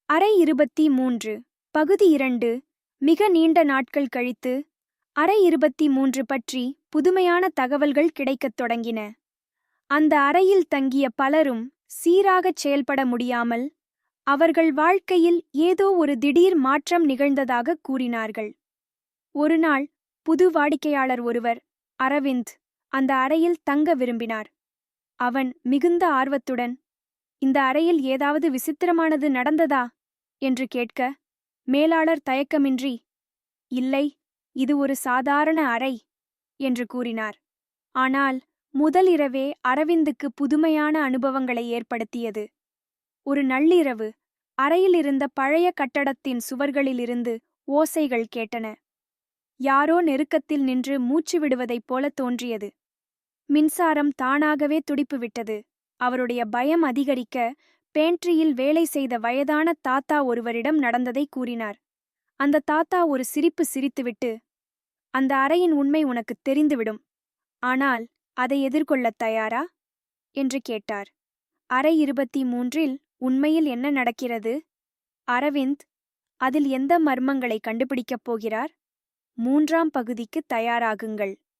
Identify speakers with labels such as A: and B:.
A: அறை 23 பகுதி 2 மிக நீண்ட நாட்கள் கழித்து அறை 23 பற்றி புதுமையான தகவல்கள் கிடைக்கத் தொடங்கின. அந்த அறையில் தங்கிய பலரும் சீராகச் செயல்பட முடியாமல் அவர்கள் வாழ்க்கையில் ஏதோ ஒரு திடீர் மாற்றம் நிகழ்ந்ததாகக் கூறினார்கள். ஒருநாள் புது வாடிக்கையாளர் ஒருவர், அரவிந்த், அந்த அறையில் தங்க விரும்பினார். அவன் மிகுந்த ஆர்வத்துடன், இந்த அறையில் ஏதாவது விசித்திரமானது நடந்ததா என்று கேட்க, மேலாளர் தயக்கமின்றி, இல்லை, இது ஒரு சாதாரண அறை என்று கூறினார். ஆனால் முதல் இரவே அரவிந்துக்கு புதுமையான அனுபவங்களை ஏற்படுத்தியது. ஒரு நள்ளிரவு அறையிலிருந்த பழைய கட்டடத்தின் சுவர்களிலிருந்து ஓசைகள் கேட்டன. யாரோ நெருக்கத்தில் நின்று மூச்சு விடுவதைப் போல தோன்றியது. மின்சாரம் தானாகவே துடிப்புவிட்டது. அவருடைய பயம் அதிகரிக்க பேண்ட்ரியில் வேலை செய்த வயதான தாத்தா ஒருவரிடம் நடந்ததை கூறினார். அந்த தாத்தா ஒரு சிரிப்பு சிரித்துவிட்டு, அந்த அறையின் உண்மை உனக்குத் தெரிந்துவிடும், ஆனால் அதை எதிர்கொள்ளத் தயாரா என்று கேட்டார். அறை 23 உண்மையில் என்ன நடக்கிறது? அரவிந்த் அதில் எந்த மர்மங்களை கண்டுபிடிக்கப் போகிறார்? 3ஆம் பகுதிக்கு தயாராகுங்கள்.